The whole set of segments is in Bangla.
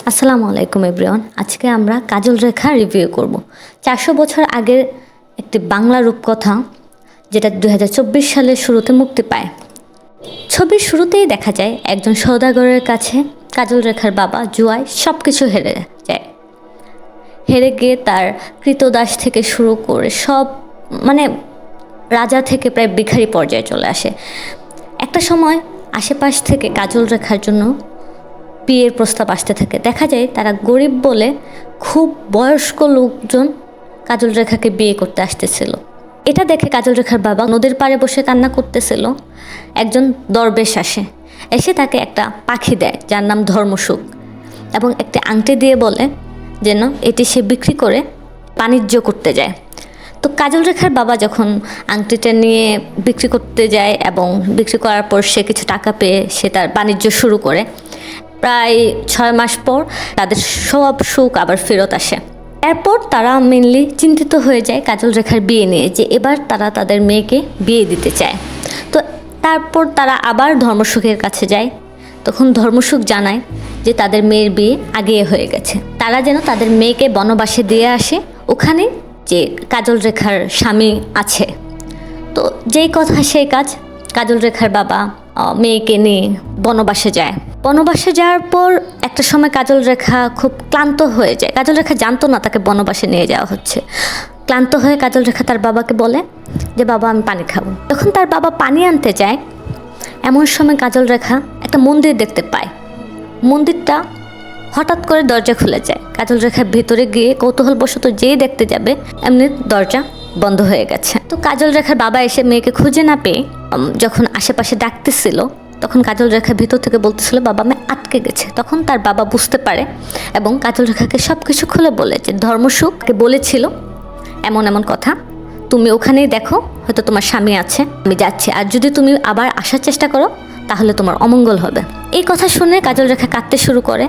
আসসালামু আলাইকুম এভরিওয়ান। আজকে আমরা কাজল রেখা রিভিউ করব। 400 বছর আগের একটি বাংলা রূপকথা, যেটা 2024 সালের শুরুতে মুক্তি পায়। ছবির শুরুতেই দেখা যায় একজন সওদাগরের কাছে কাজল রেখার বাবা জুয়াই সব কিছু হেরে যায়। হেরে গিয়ে তার কৃতদাস থেকে শুরু করে সব রাজা থেকে প্রায় ভিখারি পর্যায়ে চলে আসে। একটা সময় আশেপাশ থেকে কাজল রেখার জন্য বিয়ের প্রস্তাব আসতে থাকে। দেখা যায় তারা গরিব বলে খুব বয়স্ক লোকজন কাজল রেখাকে বিয়ে করতে আসতেছিল। এটা দেখে কাজল রেখার বাবা নদীর পাড়ে বসে কান্না করতেছিল। একজন দরবেশ এসে তাকে একটা পাখি দেয় যার নাম ধর্মসুখ, এবং একটি আংটি দিয়ে বলে যেন এটি সে বিক্রি করে বাণিজ্য করতে যায়। তো কাজল রেখার বাবা যখন আংটিটা নিয়ে বিক্রি করতে যায় এবং বিক্রি করার পর সে কিছু টাকা পেয়ে সে তার বাণিজ্য শুরু করে, প্রায় 6 মাস পর তাদের সব সুখ আবার ফেরত আসে। এরপর তারা মেনলি চিন্তিত হয়ে যায় কাজল রেখার বিয়ে নিয়ে, যে এবার তারা তাদের মেয়েকে বিয়ে দিতে চায়। তো তারপর তারা আবার ধর্মসুখের কাছে যায়। তখন ধর্মসুখ জানায় যে তাদের মেয়ের বিয়ে আগিয়ে হয়ে গেছে, তারা যেন তাদের মেয়েকে বনবাসে দিয়ে আসে, ওখানে যে কাজল রেখার স্বামী আছে। তো যেই কথা সেই কাজ, কাজল রেখার বাবা মেয়েকে নিয়ে বনবাসে যায়। বনবাসে যাওয়ার পর একটা সময় কাজল রেখা খুব ক্লান্ত হয়ে যায়। কাজল রেখা জানতো না তাকে বনবাসে নিয়ে যাওয়া হচ্ছে। ক্লান্ত হয়ে কাজল রেখা তার বাবাকে বলে যে বাবা আমি পানি খাবো। যখন তার বাবা পানি আনতে যায়, এমন সময় কাজল রেখা একটা মন্দির দেখতে পায়। মন্দিরটা হঠাৎ করে দরজা খুলে যায়। কাজল রেখা ভেতরে গিয়ে কৌতূহলবশত যেই দেখতে যাবে, এমনি দরজা বন্ধ হয়ে গেছে। তো কাজল রেখার বাবা এসে মেয়েকে খুঁজে না পেয়ে যখন আশেপাশে ডাকতেছিল, তখন কাজল রেখা ভিতর থেকে বলতেছিল বাবা আমি আটকে গেছে। তখন তার বাবা বুঝতে পারে এবং কাজল রেখাকে সব কিছু খুলে বলে যে ধর্মসুখকে বলেছিল এমন এমন কথা, তুমি ওখানেই দেখো, হয়তো তোমার স্বামী আছে, আমি যাচ্ছি, আর যদি তুমি আবার আসার চেষ্টা করো তাহলে তোমার অমঙ্গল হবে। এই কথা শুনে কাজল রেখা কাঁদতে শুরু করে।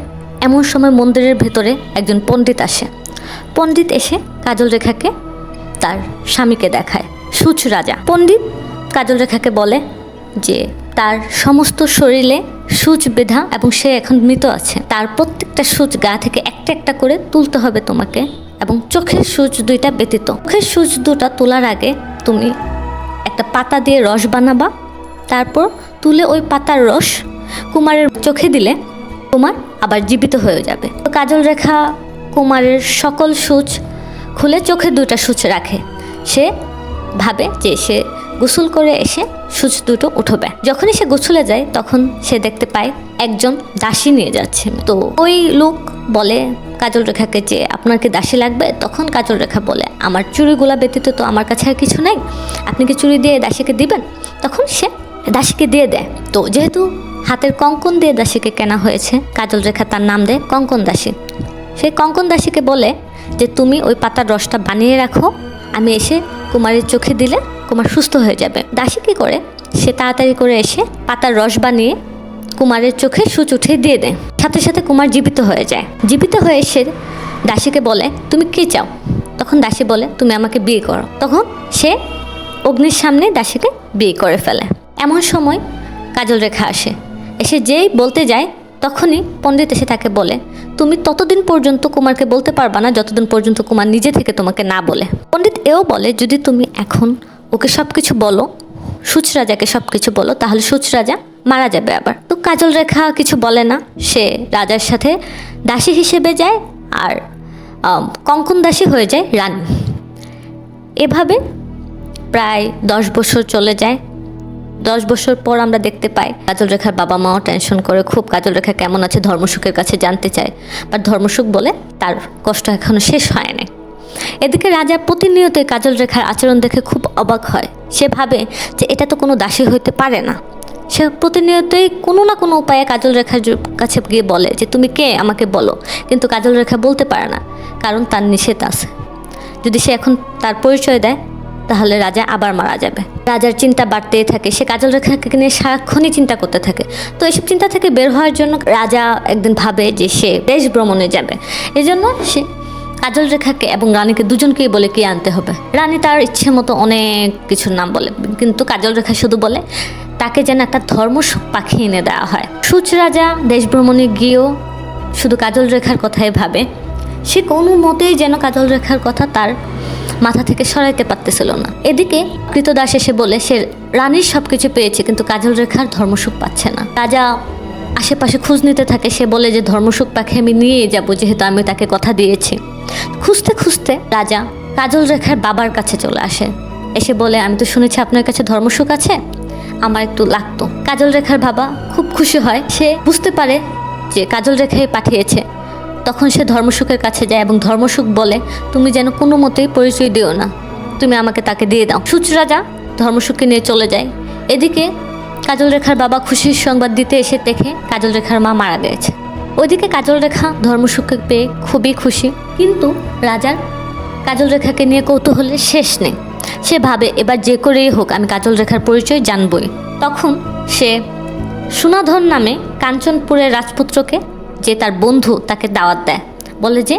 এমন সময় মন্দিরের ভেতরে একজন পণ্ডিত আসে। পণ্ডিত এসে কাজল রেখাকে তার স্বামীকে দেখায়, সূচ রাজা। পণ্ডিত কাজল রেখাকে বলে যে তার সমস্ত শরীরে সূচ বেঁধা এবং সে এখন মৃত আছে। তার প্রত্যেকটা সূচ গা থেকে একটা একটা করে তুলতে হবে তোমাকে, এবং চোখের সূচ 2টা ব্যতীত। চোখের সূচ 2টা তোলার আগে তুমি একটা পাতা দিয়ে রস বানাবা, তারপর তুলে ওই পাতার রস কুমারের চোখে দিলে কুমার আবার জীবিত হয়ে যাবে। তো কাজল রেখা কুমারের সকল সূচ খুলে চোখে 2টা সূচ রাখে। সে ভাবে যে সে গোসল করে এসে সূচ 2টো উঠবে। যখনই সে গোসলে যায় তখন সে দেখতে পায় একজন দাসী নিয়ে যাচ্ছে। তো ওই লোক বলে কাজল রেখাকে যে আপনার কি দাসী লাগবে? তখন কাজল রেখা বলে আমার চুড়িগুলা ব্যতীত তো আমার কাছে আর কিছু নাই, আপনি কি চুড়ি দিয়ে দাসীকে দিবেন? তখন সে দাসীকে দিয়ে দেয়। তো যেহেতু হাতের কঙ্কন দিয়ে দাসীকে কেনা হয়েছে, কাজল রেখা তার নাম দেয় কঙ্কন দাসী। সেই কঙ্কন দাসীকে বলে যে তুমি ওই পাতার রসটা বানিয়ে রাখো, আমি এসে কুমারের চোখে দিলে কুমার সুস্থ হয়ে যাবে। দাসী কী করে, সে তাড়াতাড়ি করে এসে পাতার রস বানিয়ে কুমারের চোখে সূচ উঠিয়ে দিয়ে দেয়। সাথে সাথে কুমার জীবিত হয়ে যায়। জীবিত হয়ে এসে দাসীকে বলে তুমি কী চাও? তখন দাসী বলে তুমি আমাকে বিয়ে করো। তখন সে অগ্নির সামনে দাসীকে বিয়ে করে ফেলে। এমন সময় কাজল রেখা এসে যেই বলতে যায়, তখনই পণ্ডিত এসে তাকে বলে তুমি ততদিন পর্যন্ত কুমারকে বলতে পারবা না যতদিন পর্যন্ত কুমার নিজে থেকে তোমাকে না বলে। পণ্ডিত এও বলে যদি তুমি এখন ওকে সব কিছু বলো, সূচ রাজাকে সব কিছু বলো, তাহলে সূচ রাজা মারা যাবে আবার। তো কাজল রেখা কিছু বলে না, সে রাজার সাথে দাসী হিসেবে যায় আর কঙ্কন দাসী হয়ে যায় রানী। এভাবে প্রায় 10 বছর চলে যায়। 10 বছর পর আমরা দেখতে পাই কাজল রেখার বাবা মাও টেনশন করে খুব, কাজল রেখা কেমন আছে ধর্মসুখের কাছে জানতে চায়, বাট ধর্মসুখ বলে তার কষ্ট এখনো শেষ হয়নি। এদিকে রাজা প্রতিনিয়ত কাজল রেখার আচরণ দেখে খুব অবাক হয়। সে ভাবে যে এটা তো কোনো দাসী হইতে পারে না। সে প্রতিনিয়তই কোনো না কোনো উপায়ে কাজল রেখার কাছে গিয়ে বলে যে তুমি কে আমাকে বলো, কিন্তু কাজল রেখা বলতে পারে না, কারণ তার নিষেধ আছে। যদি সে এখন তার পরিচয় দেয় তাহলে রাজা আবার মারা যাবে। রাজার চিন্তা বাড়তেই থাকে, সে কাজল রেখাকে নিয়ে সারাক্ষণই চিন্তা করতে থাকে। তো এইসব চিন্তা থেকে বের হওয়ার জন্য রাজা একদিন ভাবে যে সে দেশ ভ্রমণে যাবে। এজন্য সে কাজল রেখাকে এবং রানীকে দুজনকেই বলে কি আনতে হবে। রানী তার ইচ্ছে মতো অনেক কিছুর নাম বলে, কিন্তু কাজল রেখা শুধু বলে তাকে যেন একটা ধর্মসুখ পাখি এনে দেওয়া হয়। সূচ রাজা দেশ ভ্রমণে গিয়েও শুধু কাজল রেখার কথাই ভাবে। সে কোনো মতেই যেন কাজল রেখার কথা তার মাথা থেকে সরাইতে পারতেছিল না। এদিকে কৃতদাস এসে বলে সে রানীর সব কিছু পেয়েছে, কিন্তু কাজল রেখার ধর্মসুখ পাচ্ছে না। রাজা আশেপাশে খোঁজ নিতে থাকে। সে বলে যে ধর্মসুখ পাখি আমি নিয়ে যাব, যেহেতু আমি তাকে কথা দিয়েছি। খুঁজতে খুঁজতে রাজা কাজল রেখার বাবার কাছে চলে আসে। এসে বলে আমি তো শুনেছি আপনার কাছে ধর্মসুখ আছে, আমার একটু লাগতো। কাজল রেখার বাবা খুব খুশি হয়। সে বুঝতে পারে যে কাজল রেখাই পাঠিয়েছে। তখন সে ধর্মসুখের কাছে যায় এবং ধর্মসুখ বলে তুমি যেন কোনো মতেই পরিচয় দিও না, তুমি আমাকে তাকে দিয়ে দাও। সূচ রাজা ধর্মসুখকে নিয়ে চলে যায়। এদিকে কাজল রেখার বাবা খুশির সংবাদ দিতে এসে দেখে কাজল রেখার মা মারা গেছে। ওইদিকে কাজল রেখা ধর্মসুখকে পেয়ে খুবই খুশি, কিন্তু রাজার কাজল রেখাকে নিয়ে কৌতূহলের শেষ নেই। সে ভাবে এবার যে করেই হোক আমি কাজল রেখার পরিচয় জানবই। তখন সে সোনাধর নামে কাঞ্চনপুরের রাজপুত্রকে, যে তার বন্ধু, তাকে দাওয়াত দেয়। বলে যে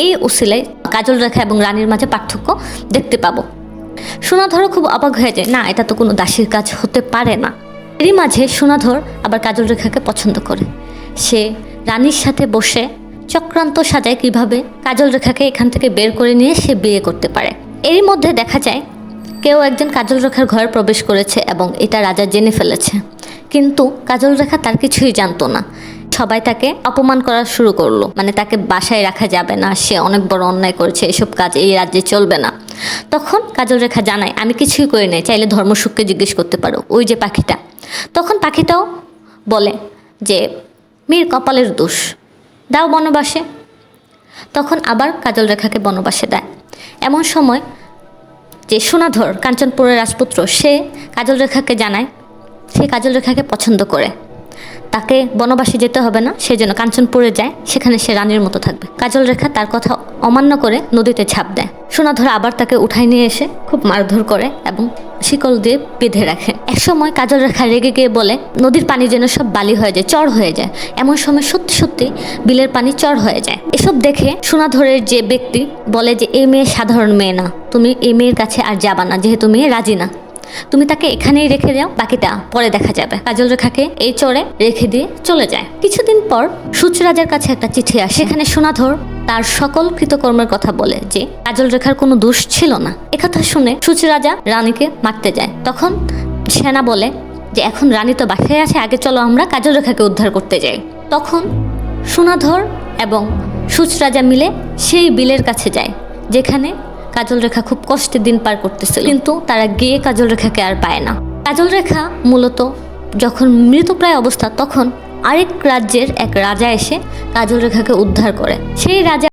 এই উসিলায় কাজল রেখা এবং রানীর মাঝে পার্থক্য দেখতে পাবো। সোনাধরও খুব অবাক হয়ে যায়, না এটা তো কোনো দাসীর কাজ হতে পারে না। এরই মাঝে সোনাধর আবার কাজল রেখাকে পছন্দ করে। সে রানীর সাথে বসে চক্রান্ত সাজায় কিভাবে কাজল রেখাকে এখান থেকে বের করে নিয়ে সে বিয়ে করতে পারে। এরই মধ্যে দেখা যায় কেউ একজন কাজল রেখার ঘরে প্রবেশ করেছে এবং এটা রাজা জেনে ফেলেছে, কিন্তু কাজল রেখা তার কিছুই জানতো না। সবাই তাকে অপমান করা শুরু করলো, মানে তাকে বাসায় রাখা যাবে না, সে অনেক বড় অন্যায় করেছে, এসব কাজ এই রাজ্যে চলবে না। তখন কাজল রেখা জানায় আমি কিছুই করি নাই, চাইলে ধর্মসুখকে জিজ্ঞেস করতে পারো, ওই যে পাখিটা। তখন পাখিটাও বলে যে মেয়ের কপালের দোষ, দাও বনবাসে। তখন আবার কাজল রেখাকে বনবাসে দেয়। এমন সময় যে সোনাধর কাঞ্চনপুরের রাজপুত্র, সে কাজল রেখাকে জানায় সে কাজল রেখাকে পছন্দ করে, তাকে বনবাসে যেতে হবে না, সে যেন কাঞ্চনপুরে যায়, সেখানে সে রানীর মতো থাকবে। কাজল রেখা তার কথা অমান্য করে নদীতে ঝাঁপ দেয়। সোনাধর আবার তাকে উঠাই নিয়ে এসে খুব মারধর করে এবং শিকল দিয়ে বেঁধে রাখে। একসময় কাজল রেখা রেগে গিয়ে বলে নদীর পানি যেন সব বালি হয়ে যায়, চর হয়ে যায়। এমন সময় সত্যি সত্যি বিলের পানি চর হয়ে যায়। এসব দেখে সোনাধরের যে ব্যক্তি বলে যে এই মেয়ে সাধারণ মেয়ে না, তুমি এই মেয়ের কাছে আর যাবা না, যেহেতু মেয়ে রাজি না, তুমি তাকে এখানেই রেখে দাও, বাকিটা পরে দেখা যাবে। কাজল রেখাকে এই চরে রেখে দিয়ে চলে যায়। কিছুদিন পর সূচ রাজার কাছে একটা চিঠি আসে। সেখানে সোনাধর তার সকল কৃতকর্মের কথা বলে যে কাজল রেখার কোনো দোষ ছিল না। একথা শুনে সূচ রাজা রানীকে মারতে যায়। তখন সেনা বলে যে এখন রানী তো বাসায় আছে, আগে চলো আমরা কাজল রেখাকে উদ্ধার করতে যাই। তখন সোনাধর এবং সূচ রাজা মিলে সেই বিলের কাছে যায় যেখানে কাজল রেখা খুব কষ্টে দিন পার করতেছিল, কিন্তু তারা গিয়ে কাজল রেখাকে আর পায় না। কাজল রেখা মূলত যখন মৃতপ্রায় অবস্থা, তখন আরেক রাজ্যের এক রাজা এসে কাজল রেখাকে উদ্ধার করে। সেই রাজা